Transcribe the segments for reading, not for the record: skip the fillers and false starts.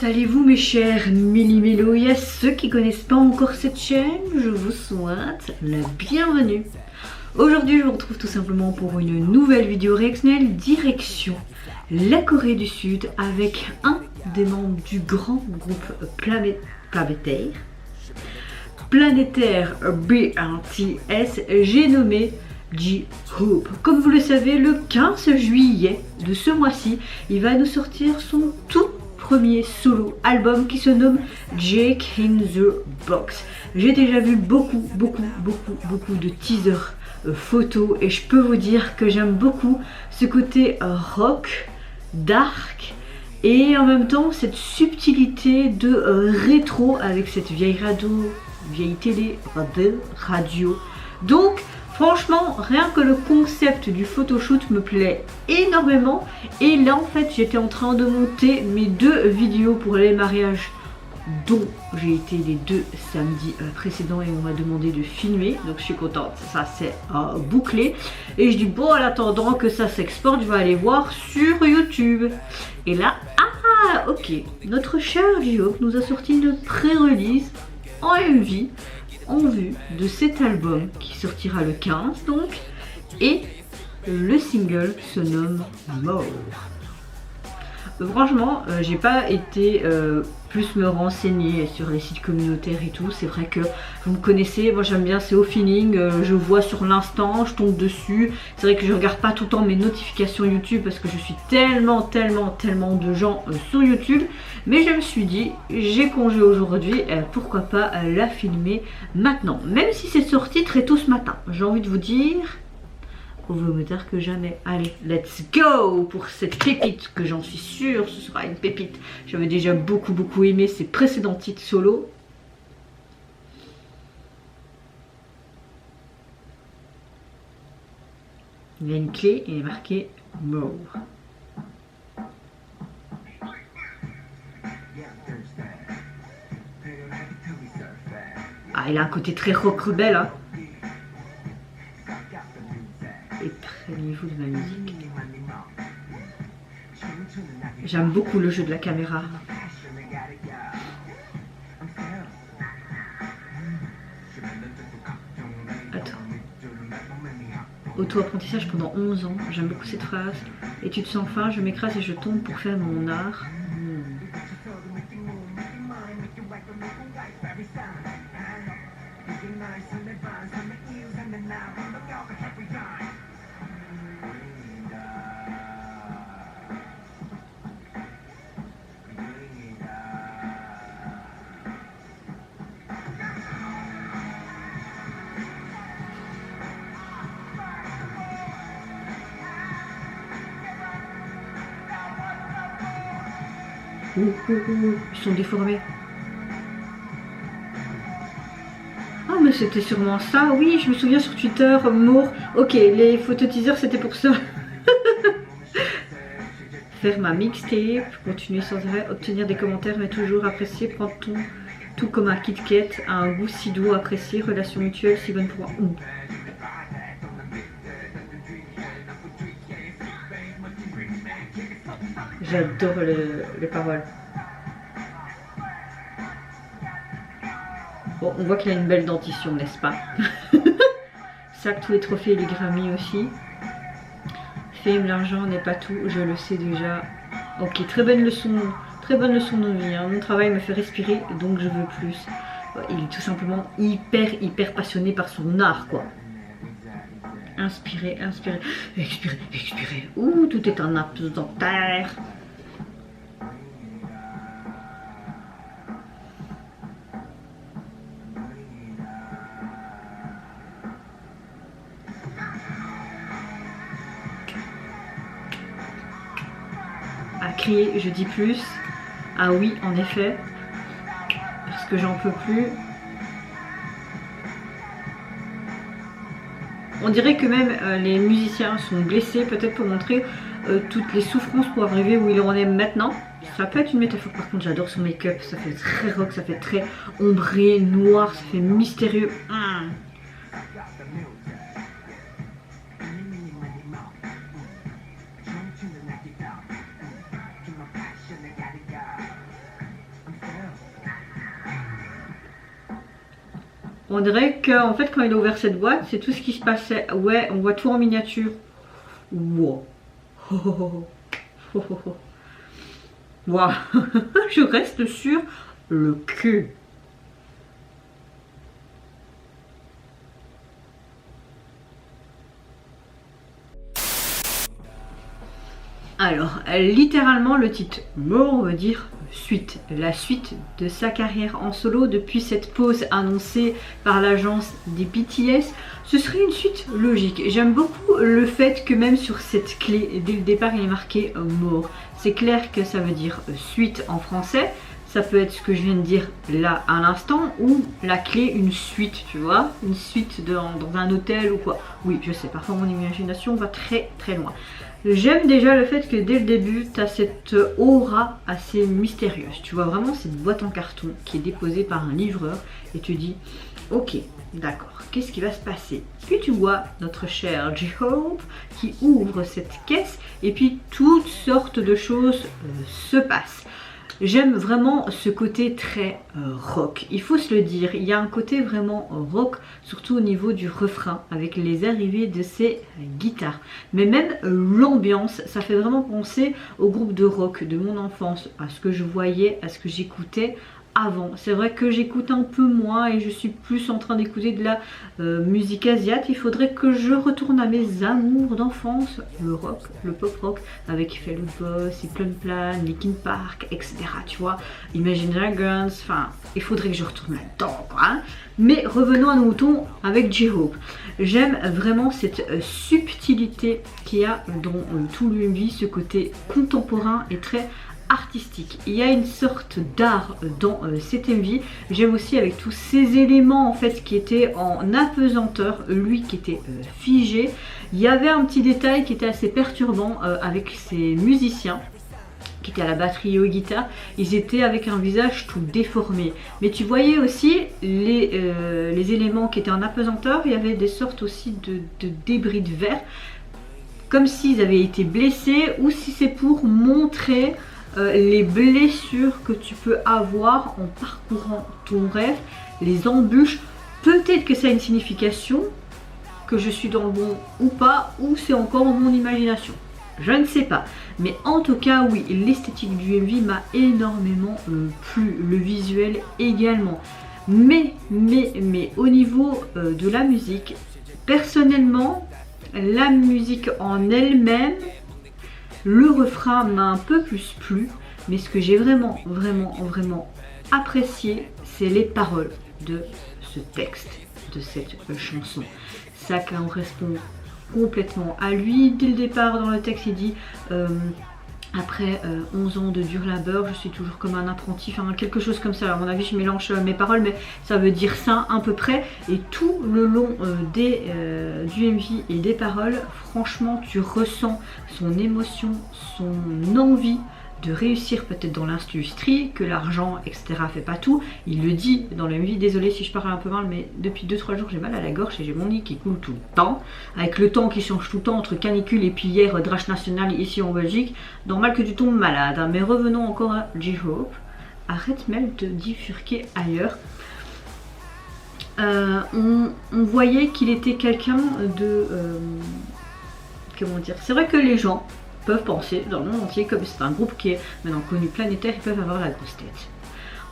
allez-vous mes chers Méli-Mélo? Et à ceux qui ne connaissent pas encore cette chaîne, je vous souhaite la bienvenue. Aujourd'hui je vous retrouve tout simplement pour une nouvelle vidéo réactionnelle direction la Corée du Sud avec un des membres du grand groupe planétaire BTS, j'ai nommé J-Hope. Comme vous le savez, le 15 juillet de ce mois-ci, il va nous sortir son tout premier solo album qui se nomme Jake in the Box. J'ai déjà vu beaucoup de teasers photos et je peux vous dire que j'aime beaucoup ce côté rock, dark et en même temps cette subtilité de rétro avec cette vieille télé radio. Donc franchement, rien que le concept du photoshoot me plaît énormément. Et là, en fait, j'étais en train de monter mes deux vidéos pour les mariages dont j'ai été les deux samedis précédents et on m'a demandé de filmer. Donc, je suis contente, ça c'est bouclé. Et je dis, bon, en attendant que ça s'exporte, je vais aller voir sur YouTube. Et là, ok, notre cher J-Hope nous a sorti une pré-release en MV en vue de cet album qui sortira le 15 donc, et le single se nomme More. Franchement, j'ai pas été plus me renseigner sur les sites communautaires et tout. C'est vrai que vous me connaissez, moi j'aime bien, c'est au feeling, je vois sur l'instant, je tombe dessus. C'est vrai que je regarde pas tout le temps mes notifications YouTube parce que je suis tellement de gens sur YouTube. Mais je me suis dit, j'ai congé aujourd'hui, pourquoi pas la filmer maintenant. Même si c'est sorti très tôt ce matin, j'ai envie de vous dire, au vaut mieux tard que jamais. Allez, let's go pour cette pépite que j'en suis sûre, ce sera une pépite. J'avais déjà beaucoup aimé ses précédents titres solo. Il y a une clé et il est marqué More. Ah, il a un côté très rock rebelle, hein. Imprégnez-vous de ma musique. J'aime beaucoup le jeu de la caméra. Attends. Auto-apprentissage pendant 11 ans. J'aime beaucoup cette phrase. Et tu te sens fin, je m'écrase et je tombe pour faire mon art. Ils sont déformés. Ah mais c'était sûrement ça, oui je me souviens sur Twitter, More. Ok, les photos teasers c'était pour ça. Faire ma mixtape, continuer sans arrêt, obtenir des commentaires mais toujours apprécier, prendre tout comme un Kit Kat, un goût si doux, apprécier, relation mutuelle si bonne pour moi. J'adore les paroles. Bon, on voit qu'il a une belle dentition, n'est-ce pas? Sac, tous les trophées et les Grammy aussi. Fame, l'argent n'est pas tout, je le sais déjà. Ok, très bonne leçon de vie. Hein. Mon travail me fait respirer, donc je veux plus. Il est tout simplement hyper passionné par son art, quoi. Inspirer, expirer. Ouh, tout est un acte dentaire. À crier, je dis plus. Ah oui, en effet. Parce que j'en peux plus. On dirait que même les musiciens sont blessés, peut-être pour montrer toutes les souffrances pour arriver où il en est maintenant. Ça peut être une métaphore, par contre j'adore son make-up, ça fait très rock, ça fait très ombré, noir, ça fait mystérieux. On dirait qu'en fait quand il a ouvert cette boîte, c'est tout ce qui se passait. Ouais, on voit tout en miniature. Wow. Oh, oh, oh. Oh, oh, oh. Wow. Je reste sur le cul. Alors, littéralement, le titre More veut dire suite, la suite de sa carrière en solo depuis cette pause annoncée par l'agence des BTS. Ce serait une suite logique. J'aime beaucoup le fait que même sur cette clé, dès le départ, il est marqué More. C'est clair que ça veut dire suite en français. Ça peut être ce que je viens de dire là à l'instant, ou la clé, une suite, tu vois, une suite dans un hôtel ou quoi. Oui, je sais, parfois mon imagination va très très loin. J'aime déjà le fait que dès le début, tu as cette aura assez mystérieuse. Tu vois vraiment cette boîte en carton qui est déposée par un livreur et tu dis, ok, d'accord, qu'est-ce qui va se passer? Puis tu vois notre cher J-Hope qui ouvre cette caisse et puis toutes sortes de choses se passent. J'aime vraiment ce côté très rock, il faut se le dire, il y a un côté vraiment rock, surtout au niveau du refrain, avec les arrivées de ces guitares. Mais même l'ambiance, ça fait vraiment penser au groupe de rock de mon enfance, à ce que je voyais, à ce que j'écoutais avant. C'est vrai que j'écoute un peu moins et je suis plus en train d'écouter de la musique asiatique. Il faudrait que je retourne à mes amours d'enfance, le rock, le pop rock, avec Fellout Boss, Plan Plan, Linkin Park, etc. Tu vois, Imagine Dragons, enfin, il faudrait que je retourne là-dedans, quoi. Hein. Mais revenons à nos moutons avec J-Hope. J'aime vraiment cette subtilité qu'il y a dans tout l'UMV, ce côté contemporain et très artistique. Il y a une sorte d'art dans cet MV. J'aime aussi avec tous ces éléments en fait qui étaient en apesanteur, lui qui était figé. Il y avait un petit détail qui était assez perturbant avec ces musiciens qui étaient à la batterie et aux guitares. Ils étaient avec un visage tout déformé. Mais tu voyais aussi les éléments qui étaient en apesanteur. Il y avait des sortes aussi de débris de verre, comme s'ils avaient été blessés ou si c'est pour montrer les blessures que tu peux avoir en parcourant ton rêve, les embûches. Peut-être que ça a une signification, que je suis dans le bon ou pas, ou c'est encore mon imagination. Je ne sais pas. Mais en tout cas, oui, l'esthétique du MV m'a énormément plu. Le visuel également. Mais au niveau de la musique, personnellement, la musique en elle-même, le refrain m'a un peu plus plu, mais ce que j'ai vraiment apprécié, c'est les paroles de ce texte, de cette chanson. Ça correspond complètement à lui. Dès le départ dans le texte, il dit après 11 ans de dur labeur, je suis toujours comme un apprenti, enfin quelque chose comme ça. À mon avis, je mélange mes paroles, mais ça veut dire ça à peu près. Et tout le long du MV et des paroles, franchement, tu ressens son émotion, son envie de réussir peut-être dans l'industrie, que l'argent, etc. fait pas tout. Il le dit dans le MV, désolé si je parle un peu mal, mais depuis 2-3 jours j'ai mal à la gorge et j'ai mon nez qui coule tout le temps. Avec le temps qui change tout le temps entre canicule et puis hier drache nationale ici en Belgique, normal que tu tombes malade. Hein. Mais revenons encore à J-Hope. Arrête même de bifurquer ailleurs. On voyait qu'il était quelqu'un de... comment dire? C'est vrai que les gens peuvent penser dans le monde entier, comme c'est un groupe qui est maintenant connu planétaire, ils peuvent avoir la grosse tête.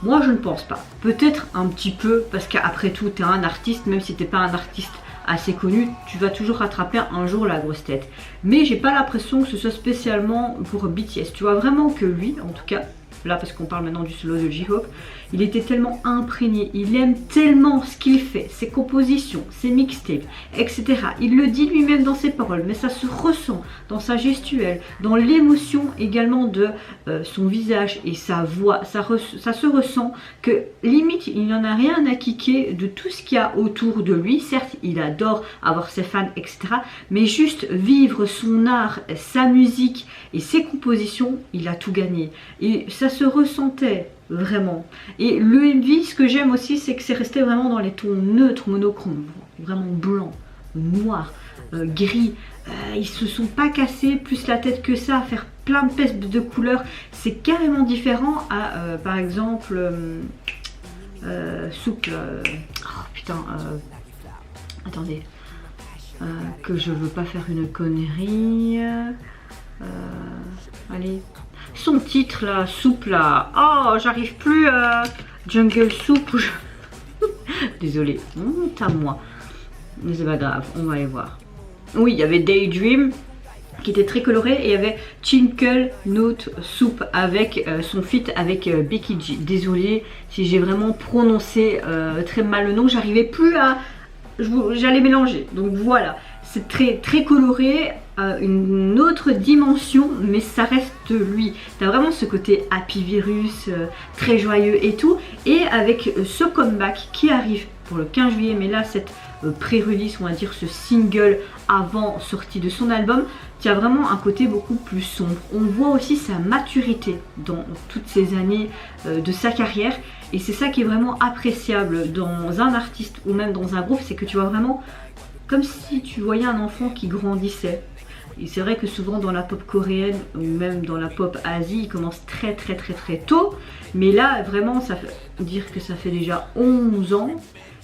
Moi je ne pense pas. Peut-être un petit peu, parce qu'après tout tu es un artiste, même si tu n'es pas un artiste assez connu, tu vas toujours rattraper un jour la grosse tête. Mais j'ai pas l'impression que ce soit spécialement pour BTS. Tu vois vraiment que lui, en tout cas, là parce qu'on parle maintenant du solo de J-Hope, il était tellement imprégné, il aime tellement ce qu'il fait, ses compositions, ses mixtapes, etc. Il le dit lui-même dans ses paroles, mais ça se ressent dans sa gestuelle, dans l'émotion également de son visage et sa voix. Ça se ressent que limite il n'en a rien à kicker de tout ce qu'il y a autour de lui. Certes, il adore avoir ses fans, etc. Mais juste vivre son art, sa musique et ses compositions, il a tout gagné. Et ça se ressentait vraiment. Et le MV, ce que j'aime aussi, c'est que c'est resté vraiment dans les tons neutres, monochromes, vraiment blanc, noir, gris. Ils se sont pas cassés plus la tête que ça à faire plein de pestes de couleurs. C'est carrément différent à par exemple Souk. Oh putain, putain, attendez, que je veux pas faire une connerie. Allez, son titre là, Soupe là, oh j'arrive plus, Jungle Soup ou je... Désolée, honte à moi, mais c'est pas grave, on va aller voir. Oui, il y avait Daydream qui était très coloré et il y avait Twinkle Note Soup avec son feat avec Becky G. Désolée si j'ai vraiment prononcé très mal le nom, j'arrivais plus à... J'allais mélanger, donc voilà, c'est très coloré, une autre dimension, mais ça reste lui. T'as vraiment ce côté Happy Virus, très joyeux et tout, et avec ce comeback qui arrive pour le 15 juillet, mais là cette pré-release, on va dire ce single avant sortie de son album, tu as vraiment un côté beaucoup plus sombre. On voit aussi sa maturité dans toutes ces années de sa carrière, et c'est ça qui est vraiment appréciable dans un artiste ou même dans un groupe, c'est que tu vois vraiment comme si tu voyais un enfant qui grandissait. Et c'est vrai que souvent dans la pop coréenne ou même dans la pop Asie, il commence très tôt, mais là vraiment ça veut dire que ça fait déjà 11 ans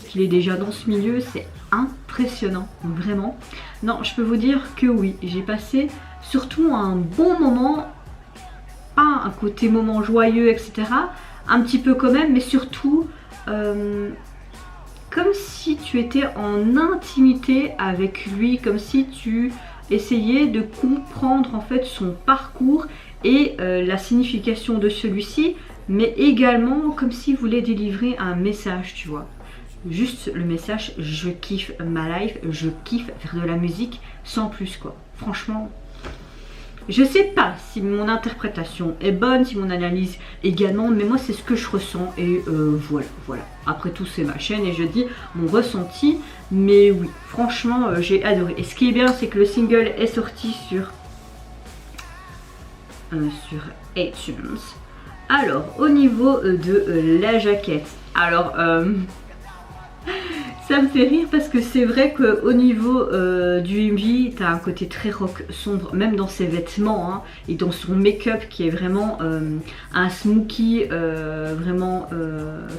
qu'il est déjà dans ce milieu, c'est impressionnant, vraiment. Non, je peux vous dire que oui, j'ai passé surtout un bon moment, pas un côté moment joyeux, etc. Un petit peu quand même, mais surtout comme si tu étais en intimité avec lui, comme si tu essayais de comprendre en fait son parcours et la signification de celui-ci, mais également comme s'il voulait délivrer un message, tu vois. Juste le message, je kiffe ma life, je kiffe faire de la musique sans plus quoi. Franchement, je sais pas si mon interprétation est bonne, si mon analyse également, mais moi c'est ce que je ressens et voilà. Après tout c'est ma chaîne et je dis mon ressenti, mais oui, franchement j'ai adoré. Et ce qui est bien c'est que le single est sorti sur iTunes. Alors au niveau de la jaquette, alors ça me fait rire parce que c'est vrai qu'au niveau du MV, tu as un côté très rock sombre, même dans ses vêtements hein, et dans son make-up qui est vraiment un smoky vraiment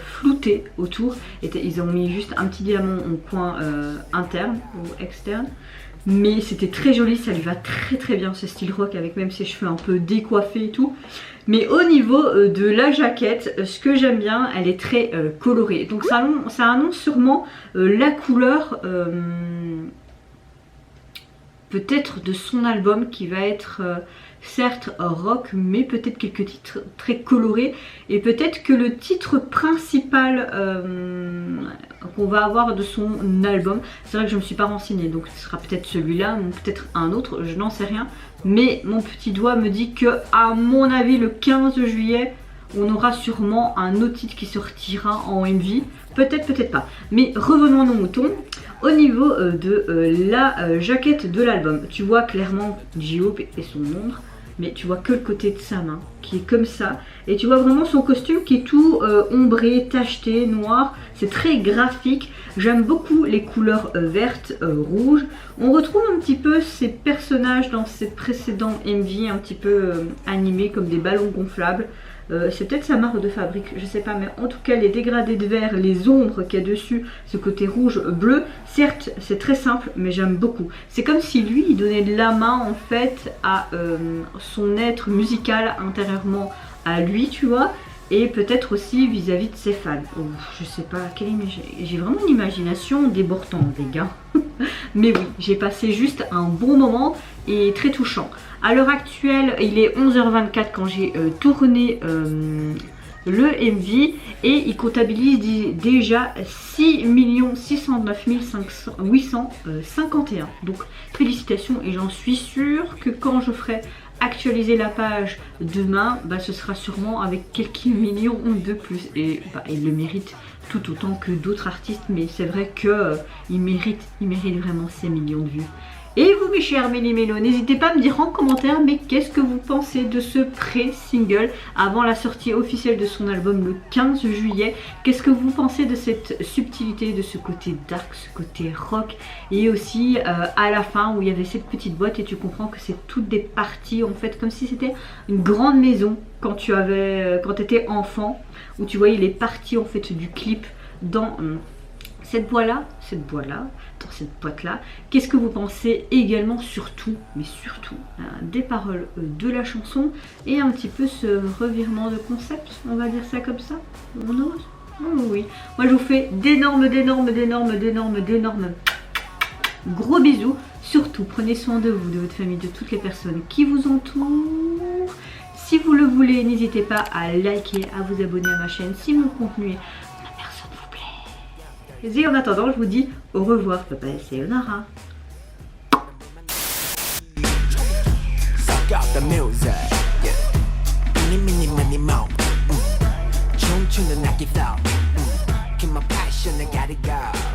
flouté autour. Et ils ont mis juste un petit diamant au coin interne ou externe. Mais c'était très joli, ça lui va très bien ce style rock avec même ses cheveux un peu décoiffés et tout. Mais au niveau de la jaquette, ce que j'aime bien, elle est très colorée. Donc ça annonce sûrement la couleur peut-être de son album qui va être certes rock, mais peut-être quelques titres très colorés. Et peut-être que le titre principal qu'on va avoir de son album, c'est vrai que je ne me suis pas renseignée, donc ce sera peut-être celui-là, ou peut-être un autre, je n'en sais rien. Mais mon petit doigt me dit que, à mon avis, le 15 juillet, on aura sûrement un autre titre qui sortira en MV. Peut-être pas. Mais revenons à nos moutons. Au niveau de la jaquette de l'album, tu vois clairement J-Hope et son ombre. Mais tu vois que le côté de sa main qui est comme ça. Et tu vois vraiment son costume qui est tout ombré, tacheté, noir. C'est très graphique. J'aime beaucoup les couleurs vertes, rouges. On retrouve un petit peu ces personnages dans ses précédents MV, un petit peu animés comme des ballons gonflables. C'est peut-être sa marque de fabrique, je sais pas, mais en tout cas les dégradés de vert, les ombres qu'il y a dessus, ce côté rouge, bleu, certes c'est très simple, mais j'aime beaucoup. C'est comme si lui il donnait de la main en fait à son être musical intérieurement à lui, tu vois, et peut-être aussi vis-à-vis de ses fans. Oh, je sais pas, j'ai vraiment une imagination débordante les gars. Mais oui, j'ai passé juste un bon moment et très touchant. À l'heure actuelle, il est 11h24 quand j'ai tourné le MV et il comptabilise déjà 6 609 851. Donc félicitations et j'en suis sûre que quand je ferai actualiser la page demain, bah, ce sera sûrement avec quelques millions de plus. Et bah, il le mérite tout autant que d'autres artistes, mais c'est vrai que il mérite vraiment ces millions de vues. Et vous mes chers Méli-Mélo, n'hésitez pas à me dire en commentaire mais qu'est-ce que vous pensez de ce pré-single avant la sortie officielle de son album le 15 juillet. Qu'est-ce que vous pensez de cette subtilité, de ce côté dark, ce côté rock, et aussi à la fin où il y avait cette petite boîte et tu comprends que c'est toutes des parties en fait comme si c'était une grande maison quand tu étais enfant, où tu voyais les parties en fait du clip dans cette boîte-là, dans cette boîte-là, qu'est-ce que vous pensez également, surtout, mais surtout, hein, des paroles de la chanson et un petit peu ce revirement de concept, on va dire ça comme ça, on ose. Oh oui, moi je vous fais d'énormes gros bisous. Surtout, prenez soin de vous, de votre famille, de toutes les personnes qui vous entourent. Si vous le voulez, n'hésitez pas à liker, à vous abonner à ma chaîne si mon contenu, ma personne vous plaît. Et en attendant, je vous dis au revoir, papa et sayonara. Keep my passion, I gotta go.